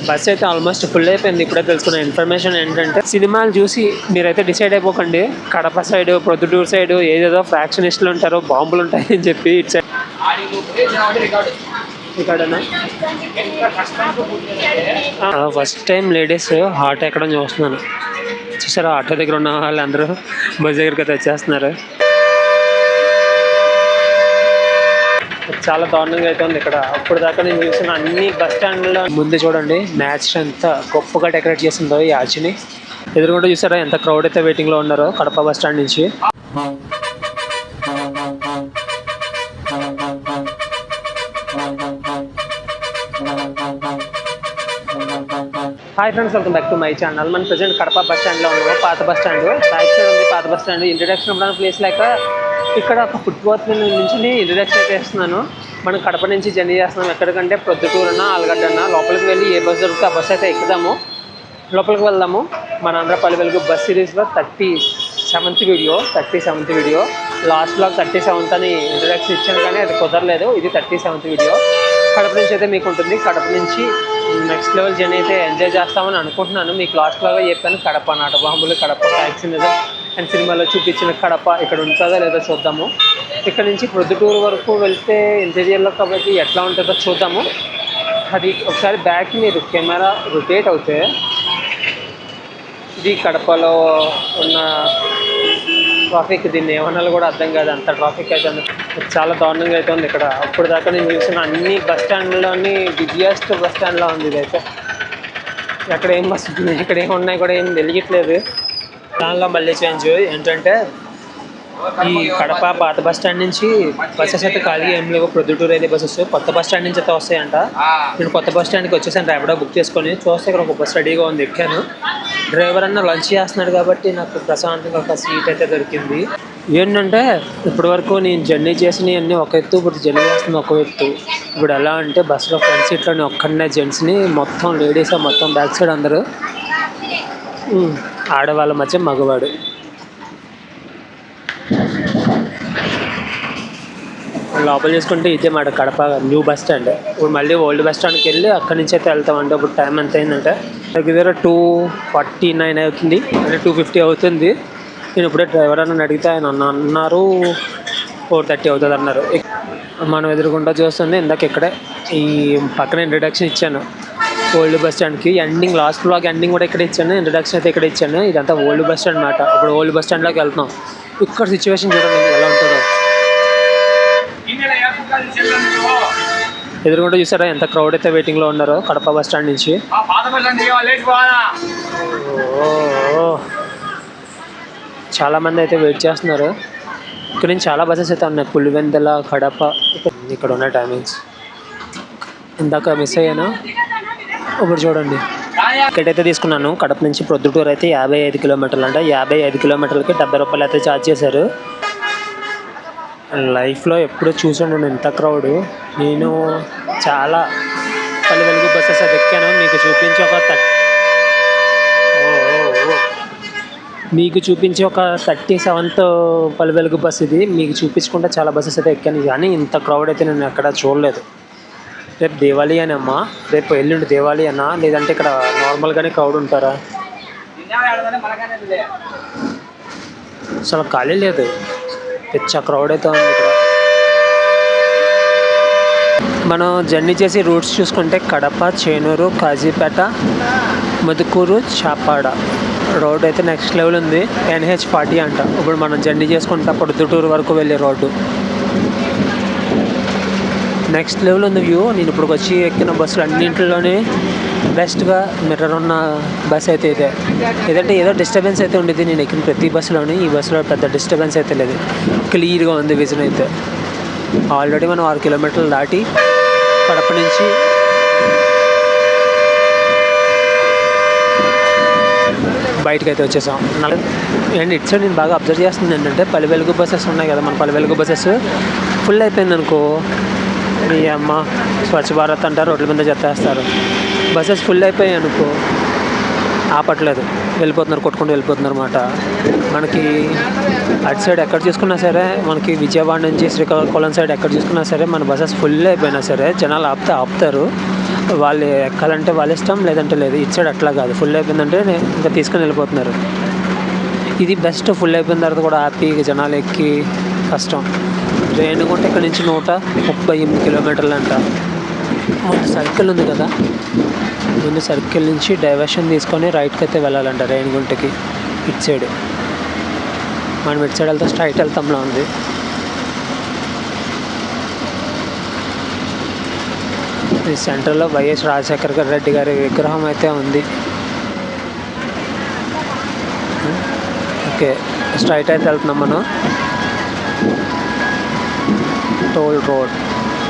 Bus అయితే almost full అయిపోయింది. ఇప్పుడే తెలుసుకున్న ఇన్ఫర్మేషన్ ఏంటంటే, సినిమాలు చూసి మీరైతే డిసైడ్ అయిపోకండి. కడప సైడ్, ప్రొద్దుటూరు సైడ్ ఏదేదో ఫ్యాక్షనిస్టులు ఉంటారో, బాంబులు ఉంటాయని చెప్పి ఇటు సైడ్ ఇక్కడనా ఫస్ట్ టైం లేడీస్ ఆటో ఎక్కడం చూస్తున్నాను. చూసారా, ఆటో దగ్గర ఉన్న వాళ్ళు అందరూ బస్ దగ్గరికి అయితే వచ్చేస్తున్నారు. చాలా దారుణంగా అయితే ఉంది ఇక్కడ. అప్పుడు దాకా నేను చూసిన అన్ని బస్ స్టాండ్లో ముందు చూడండి, మ్యాచ్ ఎంత గొప్పగా డెకరేట్ చేసిందో ఈ ఆర్చిని. ఎదురుకుంటూ చూసారా ఎంత క్రౌడ్ అయితే వెయిటింగ్లో ఉన్నారో కడప బస్ స్టాండ్ నుంచి. Hi friends, welcome back to my channel. మన ప్రజెంట్ కడప బస్ స్టాండ్లో ఉన్నాము. పాత బస్ స్టాండ్ రైట్ సైడ్ ఉంది. పాత బస్ స్టాండ్ ఇంట్రడక్షన్ ఇవ్వడానికి ప్లేస్ లేక ఇక్కడ ఒక ఫుట్పాత్ నుంచి ఇంట్రడక్షన్ అయితే వేస్తున్నాను. మనం కడప నుంచి జర్నీ చేస్తున్నాం. ఎక్కడికంటే ప్రొద్దుటూరున్నా, ఆలగడ్డన్నా. లోపలికి వెళ్ళి ఏ బస్ దొరికితే ఆ బస్ అయితే ఎక్కుదాము, లోపలికి వెళ్దాము. మన ఆంధ్రపల్లి వెలుగు బస్ సిరీస్లో 37th video. Last blog 37th అని ఇంట్రడక్షన్ ఇచ్చాను, కానీ అది కుదరలేదు. ఇది 37th వీడియో. కడప నుంచి అయితే మీకు ఉంటుంది. కడప నుంచి నెక్స్ట్ లెవెల్ జర్నీ అయితే ఎంజాయ్ చేస్తామని అనుకుంటున్నాను. మీకు లాస్ట్ లాగా చెప్పాను, కడప నాటబాంబులు, కడప ఫ్యాక్సినిజం అండ్ సినిమాలో చూపించిన కడప ఇక్కడ ఉంటుందో లేదో చూద్దాము. ఇక్కడ నుంచి ప్రొద్దుటూరు వరకు వెళ్తే ఇంటీరియర్లో కాబట్టి ఎట్లా ఉంటుందో చూద్దాము. అది ఒకసారి బ్యాక్ మీరు కెమెరా రొటేట్ అవుతే ఇది కడపలో ఉన్న ట్రాఫిక్, దీన్ని ఏమన్నా కూడా అర్థం కాదు, అంత ట్రాఫిక్ అయితే చాలా దారుణంగా అయితే ఉంది ఇక్కడ. అప్పుడు దాకా నేను చూసిన అన్ని బస్ స్టాండ్లోని బిజియెస్ట్ బస్ స్టాండ్లో ఉంది ఇదైతే. ఎక్కడ ఏం బస్సు ఉన్నాయి, ఇక్కడ ఏమి ఉన్నాయి కూడా ఏం తెలియట్లేదు. దానిలో మళ్ళీ చేంజ్ ఏంటంటే, ఈ కడప పాత బస్ స్టాండ్ నుంచి బస్సెస్ అయితే ఖాళీగా ఏం లేవు. ప్రొద్దుటూరు అయితే బస్సెస్ కొత్త బస్ స్టాండ్ నుంచి అయితే వస్తాయంట. నేను కొత్త బస్ స్టాండ్కి వచ్చేసాను, ర్యాపిడో బుక్ చేసుకొని. చూస్తే ఇక్కడ ఒక బస్ రెడీగా ఉంది, ఎక్కాను. డ్రైవర్ అన్న లంచ్ చేస్తున్నాడు కాబట్టి నాకు ప్రశాంతంగా ఒక సీట్ అయితే దొరికింది. ఏంటంటే ఇప్పటి వరకు నేను జర్నీ చేసినవి అన్నీ ఒక ఎత్తు, ఇప్పుడు జర్నీ చేస్తుంది ఒక ఎత్తు. ఇప్పుడు ఎలా అంటే బస్సులో ఫ్రంట్ సీట్లోని ఒక్కడనే జెంట్స్ని, మొత్తం లేడీస్, మొత్తం బ్యాక్ సైడ్ అందరూ ఆడవాళ్ళ మధ్య మగవాడు. లోపల చేసుకుంటే ఇదే మాట కడప న్యూ బస్ స్టాండ్. ఇప్పుడు మళ్ళీ ఓల్డ్ బస్ స్టాండ్కి వెళ్ళి అక్కడి నుంచి అయితే వెళ్తామంటే ఇప్పుడు టైం ఎంత అయిందంటే దగ్గర 2:49 అవుతుంది, అంటే 2:50 అవుతుంది. నేను ఇప్పుడే డ్రైవర్ అని అడిగితే ఆయన అన్నారు 4:30 అవుతుంది అన్నారు. మనం ఎదురుకుండా చూస్తుంది ఇందాక ఇక్కడే ఈ పక్కన ఇంట్రడక్షన్ ఇచ్చాను ఓల్డ్ బస్ స్టాండ్కి. ఎండింగ్ లాస్ట్ బ్లాగ్ ఎండింగ్ కూడా ఇక్కడ ఇచ్చాను, ఇంట్రడక్షన్ అయితే ఇక్కడ ఇచ్చాను. ఇదంతా ఓల్డ్ బస్ స్టాండ్ మాట. ఇప్పుడు ఓల్డ్ బస్ స్టాండ్లోకి వెళ్తున్నాం. ఇక్కడ సిచ్యువేషన్ చూడండి ఎలా ఉంటుందో. ఎదురుకుంటూ చూసారా ఎంత క్రౌడ్ అయితే వెయిటింగ్లో ఉన్నారో కడప బస్ స్టాండ్ నుంచి. చాలామంది అయితే వెయిట్ చేస్తున్నారు. ఇక్కడ నుంచి చాలా బస్సెస్ అయితే ఉన్నాయి, పులివెందుల, కడప. ఇక్కడ ఉన్న టైమింగ్స్ ఇందాక మిస్ అయ్యాను. ఇప్పుడు చూడండి టికెట్ అయితే తీసుకున్నాను. కడప నుంచి ప్రొద్దుటూరు అయితే 55 కిలోమీటర్లు అంటే 55 కిలోమీటర్లకి 70 రూపాయలు అయితే ఛార్జ్ చేశారు. లైఫ్లో ఎప్పుడూ చూసాను ఇంత క్రౌడ్. నేను చాలా పల్లె వెలుగు బస్సెస్ అది ఎక్కాను. మీకు చూపించి ఒక 37th పల్లె వెలుగు బస్ ఇది. మీకు చూపించుకుంటే చాలా బస్సెస్ అయితే ఎక్కాను, కానీ ఇంత క్రౌడ్ అయితే నేను ఎక్కడ చూడలేదు. రేపు దివాళీ అని అమ్మా, రేపు ఎల్లుండి దివాళీ అన్నా, లేదంటే ఇక్కడ నార్మల్గానే క్రౌడ్ ఉంటారా? అసలు ఖాళీ లేదు, పిచ్చ క్రౌడ్ అయితే ఉంది ఇక్కడ. మనం జర్నీ చేసి రూట్స్ చూసుకుంటే కడప, చేనూరు, కాజీపేట, మధుకూరు, చాపాడ రోడ్ అయితే నెక్స్ట్ లెవెల్ ఉంది. NH40 అంట. ఇప్పుడు మనం జర్నీ చేసుకుంటా ప్రొద్దుటూరు వరకు వెళ్ళే రోడ్డు నెక్స్ట్ లెవెల్ ఉంది వ్యూ. నేను ఇప్పుడు వచ్చి ఎక్కిన బస్సులు అన్నింటిలోనే బెస్ట్గా మిర్రర్ ఉన్న బస్ అయితే ఇదే. ఏదంటే ఏదో డిస్టర్బెన్స్ అయితే ఉండేది నేను ఎక్కిన ప్రతి బస్సులోని. ఈ బస్సులో పెద్ద డిస్టర్బెన్స్ అయితే లేదు, క్లియర్గా ఉంది విజన్ అయితే. ఆల్రెడీ మనం 6 కిలోమీటర్లు దాటి కడప నుంచి బయటకు అయితే వచ్చేసాం. అండ్ ఇటు సైడ్ నేను బాగా అబ్జర్వ్ చేస్తుంది ఏంటంటే పల్లె వెలుగు బస్సెస్ ఉన్నాయి కదా, మన పల్లె వెలుగు బస్సెస్ ఫుల్ అయిపోయింది అనుకో, మీ అమ్మ స్వచ్ఛ భారత్ అంటారు, రోడ్ల మీద చెత్తేస్తారు. బస్సెస్ ఫుల్ అయిపోయాయి అనుకో, ఆపట్లేదు, వెళ్ళిపోతున్నారు, కొట్టుకుంటూ వెళ్ళిపోతున్నారు అన్నమాట. మనకి అటు సైడ్ ఎక్కడ చూసుకున్నా సరే, మనకి విజయవాడ నుంచి శ్రీకాకుళం సైడ్ ఎక్కడ చూసుకున్నా సరే, మన బస్సెస్ ఫుల్ అయిపోయినా సరే జనాలు ఆపుతారు. వాళ్ళు ఎక్కాలంటే వాళ్ళ ఇష్టం, లేదంటే లేదు. ఇటు సైడ్ అట్లా కాదు, ఫుల్ అయిపోయిందంటే ఇంకా తీసుకొని వెళ్ళిపోతున్నారు. ఇది బెస్ట్. ఫుల్ అయిపోయిన తర్వాత కూడా హ్యాపీగా జనాలు ఎక్కి కష్టం. రేణిగుంట ఇక్కడ నుంచి 138 కిలోమీటర్లు అంట. ముందు సర్కిల్ ఉంది కదా, ముందు సర్కిల్ నుంచి డైవర్షన్ తీసుకొని రైట్కి అయితే వెళ్ళాలంట రేణిగుంటకి. ఇటు సైడ్ మనం ఇటు సైడ్ వెళ్తే స్ట్రైట్ వెళ్తాంలా ఉంది. ఈ సెంటర్లో వైఎస్ రాజశేఖర రెడ్డి గారి విగ్రహం అయితే ఉంది. ఓకే, స్ట్రైట్ అయితే వెళ్తున్నాం మనం. టోల్ రోడ్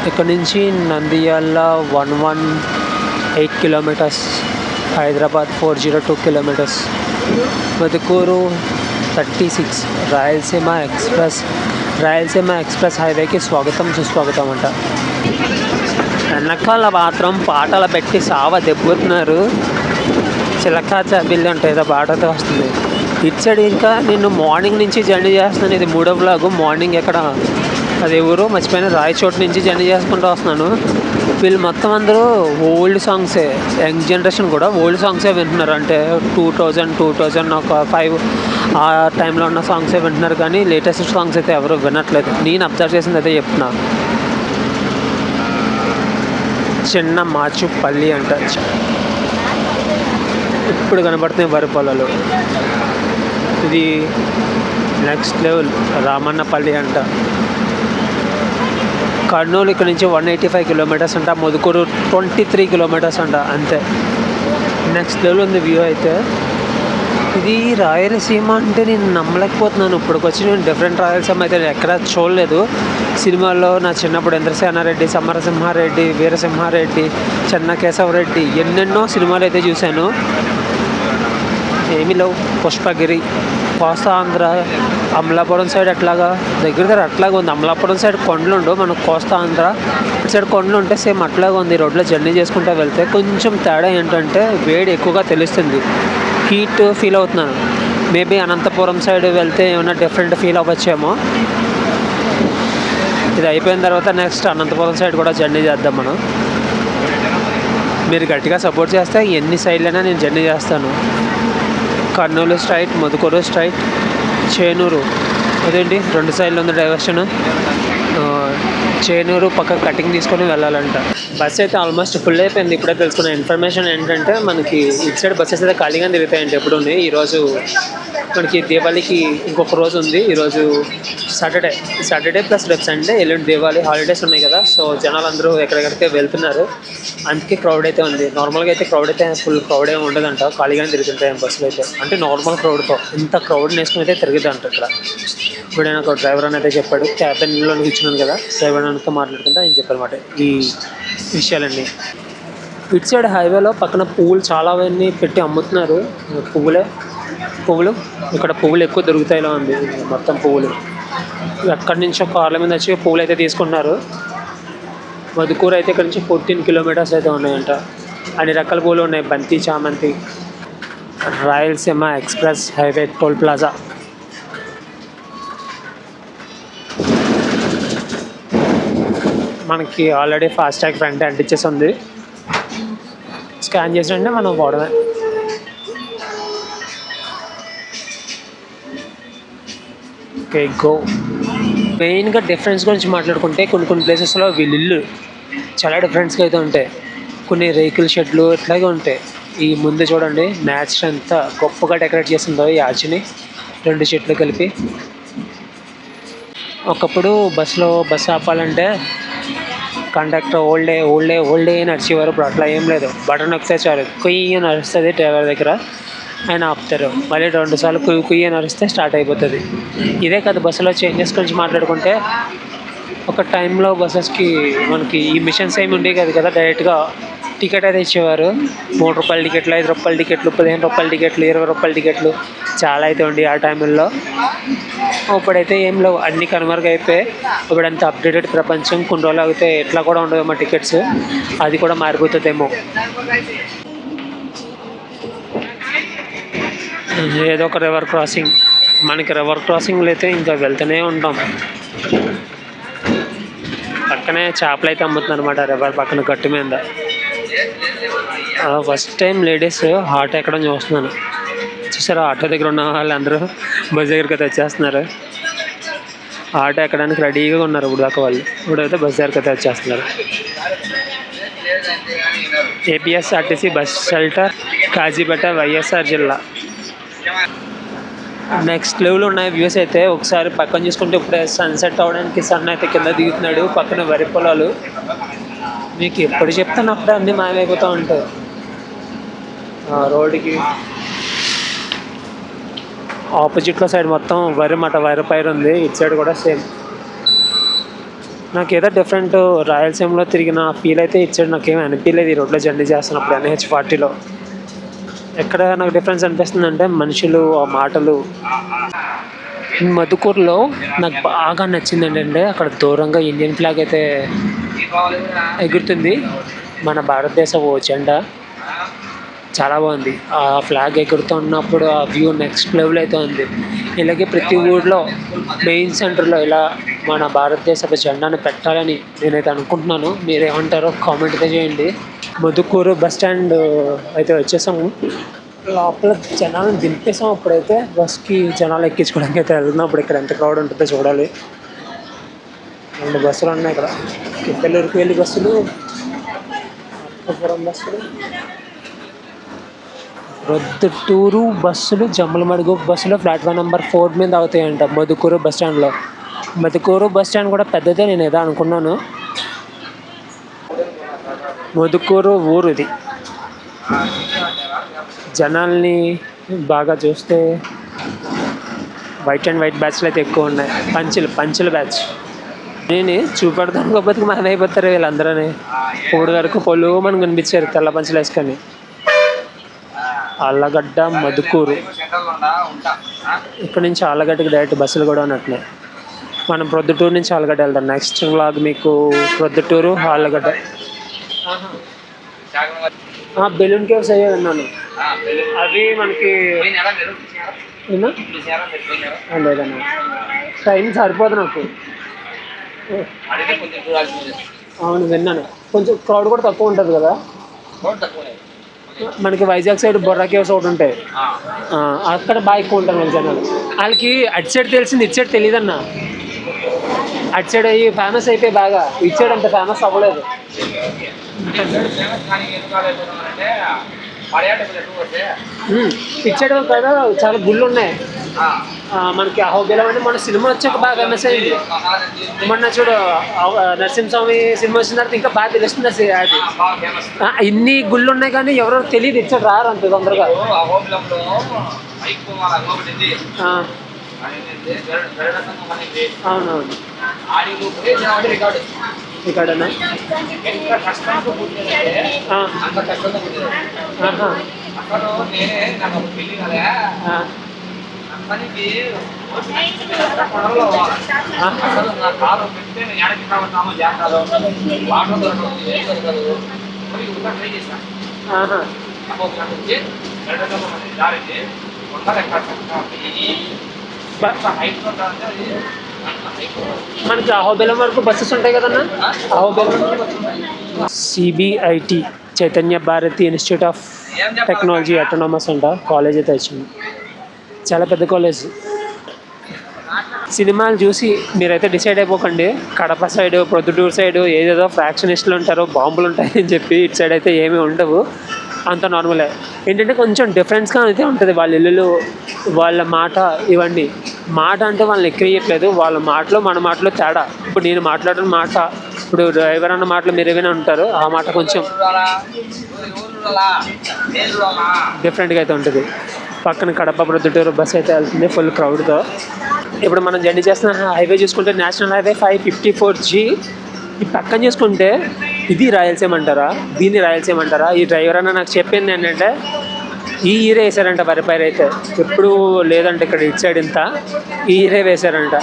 ఇక్కడ నుంచి Nandyal 118 kilometres, Hyderabad 402 kilometres, Madhukuru 36. Rayalaseema express హైవేకి స్వాగతం సుస్వాగతం అంట. వెనకాల మాత్రం పాటలు పెట్టి సావ దెబ్బతున్నారు. చిలకా చాబిల్లి అంటే ఏదో పాటతో వస్తుంది. ఇటు సైడ్ ఇంకా నేను మార్నింగ్ నుంచి జర్నీ చేస్తున్నాను. ఇది 3వ వ్లాగ్. మార్నింగ్ ఎక్కడ అది ఎవరు మర్చిపోయిన రాయచోటు నుంచి జర్నీ చేసుకుంటూ వస్తున్నాను. వీళ్ళు మొత్తం అందరూ ఓల్డ్ సాంగ్సే, యంగ్ జనరేషన్ కూడా ఓల్డ్ సాంగ్సే వింటున్నారు. అంటే 2005 ఆ టైంలో ఉన్న సాంగ్సే వింటున్నారు, కానీ లేటెస్ట్ సాంగ్స్ అయితే ఎవరు వినట్లేదు. నేను అబ్జర్వ్ చేసింది అయితే చెప్తున్నా. చిన్న మాచుపల్లి అంట. ఇప్పుడు కనబడుతున్నాయి వరి పొలాలు. ఇది నెక్స్ట్ లెవెల్ రామన్నపల్లి అంట. కర్నూలు ఇక్కడ నుంచి 185 కిలోమీటర్స్ అంట. మధుకూరు 23 కిలోమీటర్స్ అంట. అంతే, నెక్స్ట్ లెవెల్ ఉంది వ్యూ అయితే. ఇది రాయలసీమ అంటే నేను నమ్మలేకపోతున్నాను. ఇప్పటికొచ్చి నేను డిఫరెంట్ రాయలసీమ అయితే ఎక్కడా చూడలేదు. సినిమాల్లో నా చిన్నప్పుడు ఇంద్రసేనారెడ్డి, సమరసింహారెడ్డి, వీరసింహారెడ్డి, చెన్నకేశవరెడ్డి ఎన్నెన్నో సినిమాలు అయితే చూశాను. ఏమీ లేవు. పుష్పగిరి, కోస్తా ఆంధ్ర, అమలాపురం సైడ్ అట్లాగా దగ్గర అట్లాగా ఉంది. అమలాపురం సైడ్ కొండలు ఉండవు, మనకు కోస్తా ఆంధ్ర ఇటు సైడ్ కొండలు ఉంటే సేమ్ అట్లాగా ఉంది. రోడ్లో జర్నీ చేసుకుంటూ వెళ్తే కొంచెం తేడా ఏంటంటే వేడి ఎక్కువగా తెలుస్తుంది, హీట్ ఫీల్ అవుతున్నాను. మేబీ అనంతపురం సైడ్ వెళ్తే ఏమైనా డిఫరెంట్ ఫీల్ అవ్వచ్చేమో. ఇది అయిపోయిన తర్వాత నెక్స్ట్ అనంతపురం సైడ్ కూడా జర్నీ చేద్దాం మనం. మీరు గట్టిగా సపోర్ట్ చేస్తే ఎన్ని సైడ్లైనా నేను జర్నీ చేస్తాను. కర్నూలు స్ట్రైట్, మధుకూరు స్ట్రైట్, చేనూరు అదేంటి 2 సైడ్లు ఉంది డైవర్షన్. చేనూరు పక్క కటింగ్ తీసుకొని వెళ్ళాలంట. బస్ అయితే ఆల్మోస్ట్ ఫుల్ అయిపోయింది. ఇప్పుడే తెలుసుకున్న ఇన్ఫర్మేషన్ ఏంటంటే మనకి ఇటు సైడ్ బస్సెస్ అయితే ఖాళీగా తిరుగుతాయంటే ఎప్పుడు ఉన్నాయి. ఈరోజు మనకి దీపావళికి ఇంకొక రోజు ఉంది. ఈరోజు సాటర్డే ప్లస్ రేపు సండే, ఎల్లుండి దీపావళి హాలిడేస్ ఉన్నాయి కదా. సో జనాలు అందరూ ఎక్కడెక్కడికే వెళ్తున్నారు, అందుకే క్రౌడ్ అయితే ఉంది. నార్మల్గా అయితే క్రౌడ్ అయితే ఫుల్ క్రౌడ్ ఏమి ఉండదంట, ఖాళీగానే తిరుగుతుంటాయి బస్సులు అయితే. అంటే నార్మల్ క్రౌడ్తో ఇంత క్రౌడ్ వేసుకుని అయితే తిరుగుతుందంట ఇక్కడ. ఇప్పుడు నేను ఒక డ్రైవర్ అని అయితే చెప్పాడు, క్యాబిన్లో కూర్చున్నాను కదా, డ్రైవర్ అనితో మాట్లాడుతుంటే ఆయన చెప్పారన్నమాట ఈ విషయాలన్నీ. ఇటు సైడ్ హైవేలో పక్కన పువ్వులు చాలా అవన్నీ పెట్టి అమ్ముతున్నారు. పువ్వులు ఇక్కడ పువ్వులు ఎక్కువ దొరుకుతాయిలా ఉంది. మొత్తం పువ్వులు ఎక్కడి నుంచో కార్ల మీద వచ్చి పువ్వులు అయితే తీసుకున్నారు. మధుకూరు అయితే ఇక్కడ నుంచి 14 కిలోమీటర్స్ అయితే ఉన్నాయంట. అన్ని రకాల పువ్వులు ఉన్నాయి, బంతి, చామంతి. Rayalaseema express highway toll plaza. మనకి ఆల్రెడీ ఫాస్టాగ్ ఫ్రంట్ అంటించేసి ఉంది. స్కాన్ చేసినంటే మనం పోవడమే. Okay, go. మెయిన్గా డిఫరెన్స్ గురించి మాట్లాడుకుంటే కొన్ని ప్లేసెస్లో వీళ్ళు చాలా డిఫరెన్స్గా అయితే ఉంటాయి. కొన్ని రేకుల షెడ్లు ఇట్లాగే ఉంటాయి. ఈ ముందు చూడండి నేచర్ ఎంత గొప్పగా డెకరేట్ చేసిందో ఈ ఆర్చిని, 2 చెట్లు కలిపి. ఒకప్పుడు బస్సు ఆపాలంటే కండక్టర్ ఓల్డే నడిచేవారు. ఇప్పుడు అట్లా ఏం లేదు, బటన్ నొక్కితే చాలు కుయ్యి నడుస్తుంది డ్రైవర్ దగ్గర, ఆయన ఆపుతారు. మళ్ళీ 2 సార్లు కుయ్యి నడిస్తే స్టార్ట్ అయిపోతుంది. ఇదే కదా బస్సులో చేంజెస్ గురించి మాట్లాడుకుంటే, ఒక టైంలో బస్సెస్కి మనకి ఈ మిషన్స్ ఏమి ఉండేవి కదా, డైరెక్ట్గా టికెట్ అయితే ఇచ్చేవారు. 3 రూపాయల టికెట్లు, 5 రూపాయల టికెట్లు, 15 రూపాయల టికెట్లు, 20 రూపాయల టికెట్లు చాలా అయితే ఉండి ఆ టైంలో. ఇప్పుడైతే ఏం లేవు, అన్నీ కనుమరుగు అయిపోయి ఇప్పుడు అంత అప్డేటెడ్ ప్రపంచం. కొన్ని రోజులు అయితే ఎట్లా కూడా ఉండవేమో టికెట్స్, అది కూడా మారిపోతుందేమో. ఏదో ఒక రివర్ క్రాసింగ్, మనకి రివర్ క్రాసింగ్లు అయితే ఇంకా వెళ్తూనే ఉంటాం. పక్కనే చేపలు అయితే అమ్ముతున్నారు అనమాట, రివర్ పక్కన గట్టు మీద. ఫస్ట్ టైం లేడీస్ ఆటో ఎక్కడం చూస్తున్నాను. చూసారా, ఆటో దగ్గర ఉన్న వాళ్ళందరూ బస్ దగ్గరికి అయితే వచ్చేస్తున్నారు. ఆటో ఎక్కడానికి రెడీగా ఉన్నారు ఇప్పుడు దాకా వాళ్ళు. ఇప్పుడైతే బస్ దగ్గరికి అయితే వచ్చేస్తున్నారు. APSRTC bus shelter, Kazipet, YSR జిల్లా. నెక్స్ట్ లెవెల్ ఉన్నాయి వ్యూస్ అయితే. ఒకసారి పక్కన చూసుకుంటే ఇప్పుడే సన్సెట్ అవడానికి సన్ అయితే కింద దిగుతున్నాడు. పక్కన వరి పొలాలు. మీకు ఎప్పుడు చెప్తాను అప్పుడే అన్నీ మాయమైపోతూ ఉంటాయి. రోడ్డుకి ఆపోజిట్లో సైడ్ మొత్తం వరి మాట, వరి పైరు ఉంది. ఇటు సైడ్ కూడా సేమ్. నాకు ఏదో డిఫరెంట్ రాయలసీమలో తిరిగిన ఫీల్ అయితే ఇటు సైడ్ నాకేమీ అనిపించలేదు ఈ రోడ్లో జర్నీ చేస్తున్నప్పుడు. NH40లో ఎక్కడ నాకు డిఫరెన్స్ అనిపిస్తుంది అంటే మనుషులు, ఆ మాటలు. మధుకూరులో నాకు బాగా నచ్చింది ఏంటంటే అక్కడ దూరంగా ఇండియన్ ఫ్లాగ్ అయితే ఎగురుతుంది. మన భారతదేశ ఓ జెండా చాలా బాగుంది. ఆ ఫ్లాగ్ ఎగురుతున్నప్పుడు ఆ వ్యూ నెక్స్ట్ లెవెల్ అయితే ఉంది. ఇలాగే ప్రతి ఊళ్ళో మెయిన్ సెంటర్లో ఇలా మన భారతదేశపు జెండాను పెట్టాలని నేనైతే అనుకుంటున్నాను. మీరేమంటారో కామెంట్ అయితే చేయండి. మధుకూరు బస్ స్టాండ్ అయితే వచ్చేసాము. లోపల జనాలను దింపేసాం. అప్పుడైతే బస్కి జనాలు ఎక్కించుకోవడానికి అయితే వెళ్తున్నాం. అప్పుడు ఇక్కడ ఎంత క్రౌడ్ ఉంటుందో చూడాలి. 2 బస్సులు ఉన్నాయి ఇక్కడ. కిందలూరుకు వెళ్ళి బస్సులు, అక్కపురం బస్సులు, ప్రొద్దుటూరు బస్సులు, జమ్మలమడుగు బస్సులు ప్లాట్ఫామ్ నెంబర్ 4 మీద అవుతాయంట మధుకూరు బస్ స్టాండ్లో. మధుకూరు బస్ స్టాండ్ కూడా పెద్దదే నేను ఏదో అనుకున్నాను. మధుకూరు ఊరు ఇది. జనాల్ని బాగా చూస్తే వైట్ అండ్ వైట్ బ్యాచ్లు అయితే ఎక్కువ ఉన్నాయి. పంచుల బ్యాచ్. నేను చూపెడతాను కాకపోతే మనం అయిపోతారు వీళ్ళందరూ. ఇప్పుడు వరకు పొలు మనం కనిపించారు తెల్ల పంచులు వేసుకొని. ఆళ్ళగడ్డ మధుకూరు. ఇక్కడ నుంచి ఆళ్ళగడ్డకి డైరెక్ట్ బస్సులు కూడా ఉన్నట్లే. మనం ప్రొద్దుటూరు నుంచి ఆళ్ళగడ్డ వెళ్తాం. నెక్స్ట్ వ్లాగ్ మీకు ప్రొద్దుటూరు, ఆళ్ళగడ్డ. బెలూన్ కేవ్స్ అయ్యే విన్నాను. అవి మనకి లేదన్నా టైం సరిపోదు నాకు. అవును విన్నాను. కొంచెం క్రౌడ్ కూడా తక్కువ ఉంటుంది కదా. మనకి వైజాగ్ సైడ్ బొర్రా కేవ్స్ ఒకటి ఉంటాయి. అక్కడ బాగా ఎక్కువ ఉంటారు మన జనాలు. వాళ్ళకి అటు సైడ్ తెలిసింది ఇటు సైడ్ తెలియదన్నా. అటు సైడ్ అయ్యి ఫేమస్ అయిపోయి బాగా, ఇటు సైడ్ అంత ఫేమస్ అవ్వలేదు. ఇటు సైడ్ కదా చాలా గుళ్ళు ఉన్నాయి. మనకి అహోబిలం అని మన సినిమా వచ్చాక బాగా ఫేమస్ అయింది. మొన్న చూడు నరసింహస్వామి సినిమా వచ్చిన తర్వాత ఇంకా బాగా తెలుస్తుంది అది. ఇన్ని గుళ్ళు ఉన్నాయి కానీ ఎవరో తెలియదు. ఇటు సైడ్ రారు అంత తొందరగా. అవునవును. ఇక్కడనా మనకి అహోబిలం వరకు బస్సెస్ ఉంటాయి కదన్నా. Ahobilam CBIT Chaitanya Bharathi institute of technology autonomous అంట కాలేజ్ అయితే వచ్చింది. చాలా పెద్ద కాలేజ్. సినిమాలు చూసి మీరైతే డిసైడ్ అయిపోకండి. కడప సైడు, ప్రొద్దుటూరు సైడు ఏదేదో ఫ్యాక్షనిస్టులు ఉంటారు, బాంబులు ఉంటాయని చెప్పి ఇటు సైడ్ అయితే ఏమీ ఉండవు. అంత నార్మలే. ఏంటంటే కొంచెం డిఫరెన్స్గా అయితే ఉంటుంది. వాళ్ళ ఇల్లులు, వాళ్ళ మాట, ఇవన్నీ. మాట అంటే వాళ్ళని ఎక్కిరియట్లేదు. వాళ్ళ మాటలో మన మాటలో తేడా. ఇప్పుడు నేను మాట్లాడిన మాట, ఇప్పుడు డ్రైవర్ అన్న మాటలు మీరు ఏమైనా ఉంటారు. ఆ మాట కొంచెం డిఫరెంట్గా అయితే ఉంటుంది. పక్కన కడప ప్రొద్దుటూరు బస్ అయితే వెళ్తుంది ఫుల్ క్రౌడ్తో. ఇప్పుడు మనం జర్నీ చేస్తున్న హైవే చూసుకుంటే నేషనల్ హైవే 554G. ఈ పక్కన చూసుకుంటే ఇది రాయలసీమ అంటారా, దీన్ని రాయలసీమ అంటారా? ఈ డ్రైవర్ అన్న నాకు చెప్పింది ఏంటంటే ఈ ఈరే వేసారంట వరి పైరు అయితే. ఎప్పుడు లేదంటే ఇక్కడ ఇటు సైడ్ ఇంత ఈ ఈరే వేశారంట.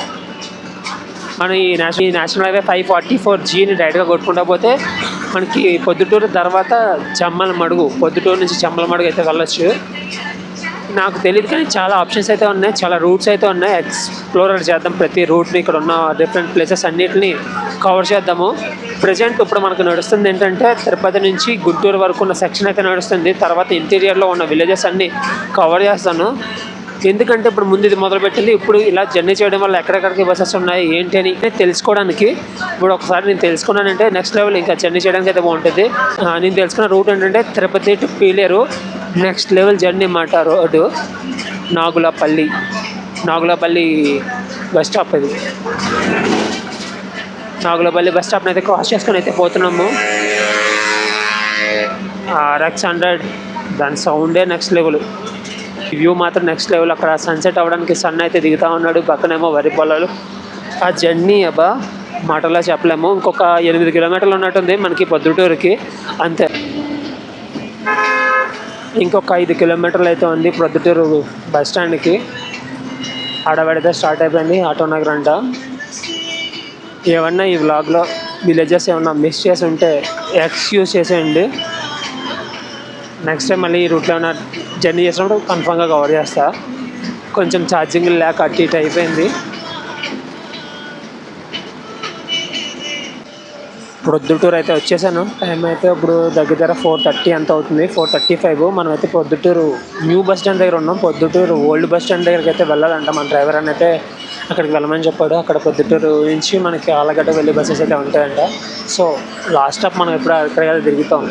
మనం ఈ నేషనల్ హైవే 544Gని డైరెక్ట్గా కొట్టుకుంటా పోతే మనకి పొద్దుటూరు తర్వాత జమ్మలమడుగు, పొద్దుటూరు నుంచి జమ్మలమడుగు అయితే వెళ్ళొచ్చు. నాకు తెలియదు కానీ చాలా ఆప్షన్స్ అయితే ఉన్నాయి, చాలా రూట్స్ అయితే ఉన్నాయి. ఎక్స్ప్లోరర్ చేద్దాం ప్రతి రూట్ని, ఇక్కడ ఉన్న డిఫరెంట్ ప్లేసెస్ అన్నిటిని కవర్ చేద్దాము. ప్రజెంట్ ఇప్పుడు మనకు నడుస్తుంది ఏంటంటే తిరుపతి నుంచి గుంటూరు వరకు ఉన్న సెక్షన్ అయితే నడుస్తుంది. తర్వాత ఇంటీరియర్లో ఉన్న విలేజెస్ అన్నీ కవర్ చేస్తాను. ఎందుకంటే ఇప్పుడు ముందు ఇది మొదలుపెట్టింది, ఇప్పుడు ఇలా జర్నీ చేయడం వల్ల ఎక్కడెక్కడికి బస్సెస్ ఉన్నాయి ఏంటి అని తెలుసుకోవడానికి. ఇప్పుడు ఒకసారి నేను తెలుసుకున్నానంటే నెక్స్ట్ లెవెల్ ఇంకా జర్నీ చేయడానికి అయితే బాగుంటుంది. నేను తెలుసుకున్న రూట్ ఏంటంటే Tirupati to Piler, next level journey అన్నమాట. Road Nagulapalli bus stop. ఇది నాగులపల్లి బస్ స్టాప్ని అయితే క్రాస్ చేసుకొని అయితే పోతున్నాము. RX100 దాని సౌండే నెక్స్ట్ లెవెల్, వ్యూ మాత్రం నెక్స్ట్ లెవెల్. అక్కడ సన్సెట్ అవ్వడానికి సన్ అయితే దిగుతూ ఉన్నాడు, పక్కనేమో వరి పొలాలు. ఆ జర్నీ మాటలో చెప్పలేము. ఇంకొక 8 కిలోమీటర్లు ఉన్నట్టుంది మనకి పొద్దుటూరుకి, అంతే. ఇంకొక 5 కిలోమీటర్లు అయితే ఉంది ప్రొద్దుటూరు బస్ స్టాండ్కి. ఆడబడితే స్టార్ట్ అయిపోయింది ఆటో నగర్ అంట. ఏమన్నా ఈ వ్లాగ్లో విలేజెస్ ఏమన్నా మిస్ చేసి ఉంటే ఎక్స్క్యూజ్ చేసేయండి. నెక్స్ట్ టైం మళ్ళీ ఈ రూట్లో ఏమైనా జర్నీ చేసినప్పుడు కన్ఫామ్గా కవర్ చేస్తా. కొంచెం ఛార్జింగ్ లేక అటు ఇటు అయిపోయింది. ప్రొద్దుటూరు అయితే వచ్చేసాను. టైం అయితే ఇప్పుడు దగ్గర 4:30 అంత అవుతుంది, 4:35. మనం అయితే ప్రొద్దుటూరు న్యూ బస్ స్టాండ్ దగ్గర ఉన్నాం. ప్రొద్దుటూరు ఓల్డ్ బస్ స్టాండ్ దగ్గరికి అయితే వెళ్ళాలంట. మన డ్రైవర్ అని అయితే అక్కడికి వెళ్ళమని చెప్పాడు. అక్కడ ప్రొద్దుటూరు నుంచి మనకి ఆలగడ్డ వెళ్ళే బస్సెస్ అయితే ఉంటాయంట. సో లాస్ట్ స్టాప్ మనం ఎప్పుడు అక్కడ తిరుగుతాం.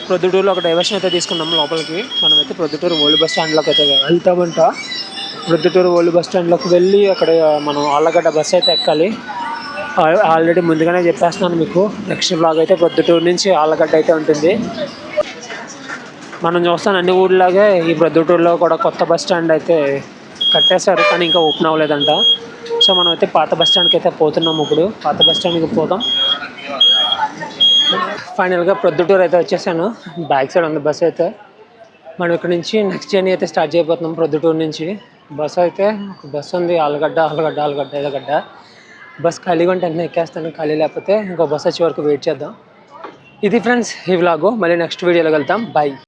ప్రొద్దుటూరులో ఒక డైవర్షన్ అయితే తీసుకున్నాం లోపలికి. మనమైతే ప్రొద్దుటూరు ఓల్డ్ బస్ స్టాండ్లోకి అయితే వెళ్తామంట. ప్రొద్దుటూరు ఓల్డ్ బస్ స్టాండ్లోకి వెళ్ళి అక్కడ మనం ఆళ్ళగడ్డ బస్సు అయితే ఎక్కాలి. ఆల్రెడీ ముందుగానే చెప్పేస్తున్నాను మీకు. నెక్స్ట్ బ్లాగ్ అయితే ప్రొద్దుటూరు నుంచి ఆళ్ళగడ్డ అయితే ఉంటుంది. మనం చూస్తాను అన్ని ఊళ్ళలాగే ఈ ప్రొద్దుటూరులో కూడా కొత్త బస్ స్టాండ్ అయితే కట్టేశారు, కానీ ఇంకా ఓపెన్ అవ్వలేదంట. సో మనం అయితే పాత బస్ స్టాండ్కి అయితే పోతున్నాం. ఇప్పుడు పాత బస్ స్టాండ్కి పోతాం. ఫైనల్గా ప్రొద్దుటూరు అయితే వచ్చేసాను. బ్యాక్ సైడ్ ఉంది బస్ అయితే. మనం ఇక్కడ నుంచి నెక్స్ట్ జర్నీ అయితే స్టార్ట్ చేయబోతున్నాం. ప్రొద్దుటూరు నుంచి బస్ అయితే ఒక బస్ ఉంది, ఆలగడ్డ. బస్ ఖాళీగా ఉంటే వెంటనే ఎక్కేస్తాను, ఖాళీ లేకపోతే ఇంకో బస్ వచ్చే వరకు వెయిట్ చేద్దాం. ఇది ఫ్రెండ్స్ ఈ వ్లాగు. మళ్ళీ నెక్స్ట్ వీడియోలో వెళ్తాం. బాయ్.